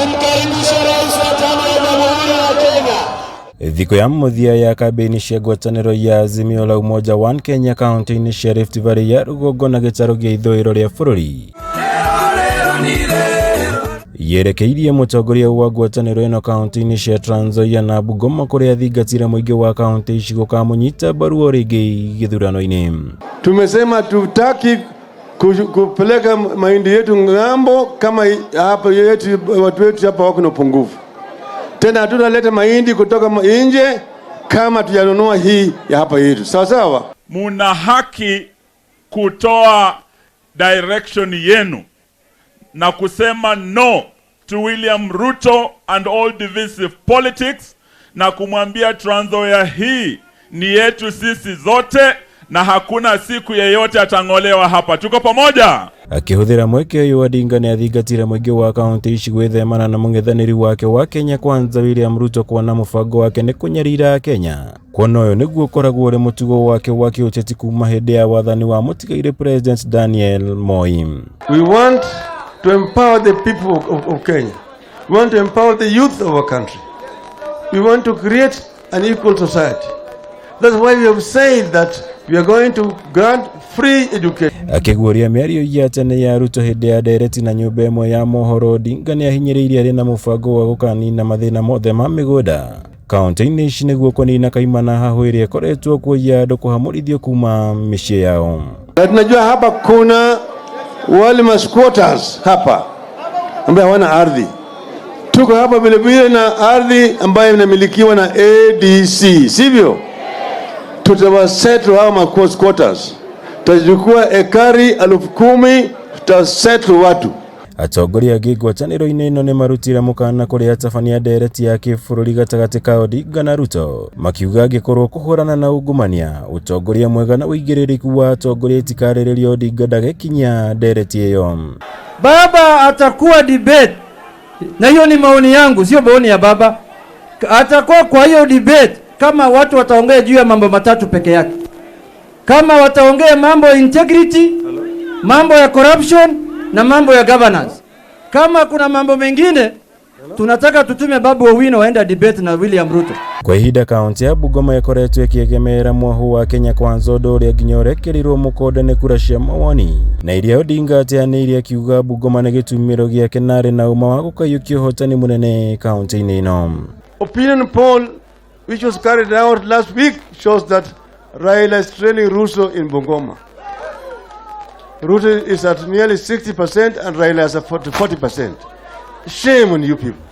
tumkaribishe rais wa tano wa Jamhuri ya Kenya. Thiko ya muthia ya kampeni cia ngwataniro ya Azimio la Umoja wa Kenya County cia Rift Valley ya rugongo na gĩtaro gĩa ithũĩro rĩa bũrũri yerekeirie mutongoria wa ngwataniro ĩno kaunti-inĩ cia Trans Nzoia na Bungoma kũrĩa athingatire muingi wa kaunti ici gũkamunyita mbaru o rĩngĩ gĩthurano-inĩ. Tumesema tutaki kupeleka mahindi yetu ng'ambo kama hapa yetu, watu wetu hapa wako na upungufu. Tena hatutaleta mahindi kutoka nje kama tujanunua hii ya hapa yetu. Sawa sawa? Muna haki kutoa direction yenu na kusema no to William Ruto and all divisive politics, na kumwambia Trans Nzoia hii ni yetu sisi zote na hakuna siku yeyote atang'olewa hapa. Tuko pamoja. Akihuthira mweke uyu Odinga ni athingatire muingi wa kaunti ici gwithemana na mung'ethaniri wake wa Kenya Kwanza William Ruto kuona mubango wake ni kunyarira akenya. Kwona uyu niguo ukoragwo uri mutugo wake wa kiuteti kuma hindi ya wathani wa mutigaire President Daniel Moi. We want to empower the people of Kenya. We want to empower the youth of our country. We want to create an equal society. That's why we have said that we are going to grant free education. Akiguria miario ya tene ya Ruto hindi ya ndereti na nyumba ĩmwe ya mohoro, Odinga ni ahinyĩrĩirie arĩ na mũbango wa gũkanina mathĩna mothe ma mĩgũnda kaunti-inĩ ici nĩguo kũnina kaimana hahu ĩrĩa ĩkoretwo kuoya andũ kũhamũrithio kuma mĩciĩ yao. Na tunajua hapa kuna wale squatters hapa ambao hawana ardhi. Tuko hapa vile vile na ardhi ambayo inamilikiwa na ADC, sivyo? Tutawasettle hao squatters. Tutachukua ekari 10,000, tutasettle watu. Atongoria angĩ ngwatanĩro-inĩ ĩno nĩ marutire mũkana kũrĩ atabania ndereti ya kĩbũrũri gatagatĩ ka Odinga na Ruto, makiuga angĩkorwo kũhũrana na ungumania, utongoria mwega na ũigĩrĩrĩku wa atongoria itikarĩrĩria Odinga ndagekinya ndereti ĩyo. Baba atakuwa debate, na hiyo ni maoni yangu, sio maoni ya baba. Atakuwa kwa hiyo debate kama watu wataongea juu ya mambo matatu peke yake. Kama wataongea mambo ya integrity, mambo ya corruption na mambo ya governance. Kama kuna mambo mengine, tunataka tutume Babu Owino waenda debate na William Ruto. Kwa ihinda kaunti ya Bungoma ĩkoretwo ĩkĩegemera mwahu wa Kenya Kwanza ũndũ ũrĩa nginya ũrekerirwo mũkonde nĩ kura cia mawoni, na iria Odinga ateanĩirie akiuga Bungoma nĩ gĩtumĩro gĩake na arĩ na ũma wa gũkayũkia ũhotani mũnene kaunti-inĩ ĩno. Opinion poll which was carried out last week shows that Raila is trailing Ruto in Bungoma. Ruto is at nearly 60% and Raila is at 40%. Shame on you people.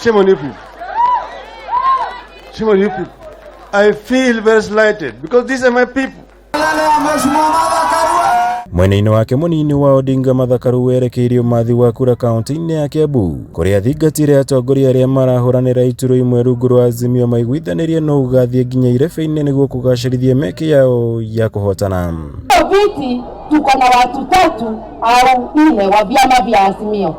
Shame on you people. Shame on you people. I feel very slighted because these are my people. Mwena-inĩ wake mũnini wa Odinga Mathakaru werekeirie ũmathi wa kura kaunti-inĩ ya Kiambu, kũrĩa athingatire atongoria arĩa marahũranĩra iturwa imwe rungu rwa Azimio maiguithanĩrie no ũgathiĩ nginya irebe-inĩ nĩguo kũgacĩrithia mĩeke yao ya kũhotana. Viti tuko na watu 3 au 4 wa vyama vya Azimio.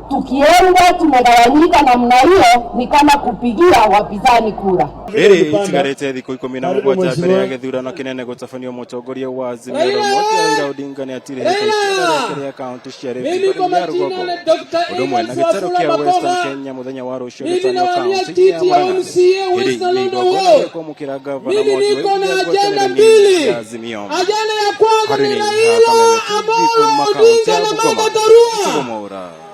Tukienda tumegawanyika namna hiyo ni kama kupigia wapinzani kura. Itigarete thikũ 17 mbere ya gĩthurano kĩnene gũtabanio mũtongoria wa Azimio la Umoja Odinga nĩ atirĩte ikinya rĩa kaunti cia Rift Valley ya rugongo ũndũ ũmwe na gĩtaro kĩa Western Kenya mũthenya wa rũciũ gĩtano kaunti ya Murang'a nĩ igongona kũmũkĩra gavana wa Azimio. Ajenda ya kwanza ni Raila ambao Odinga na Mudavadi.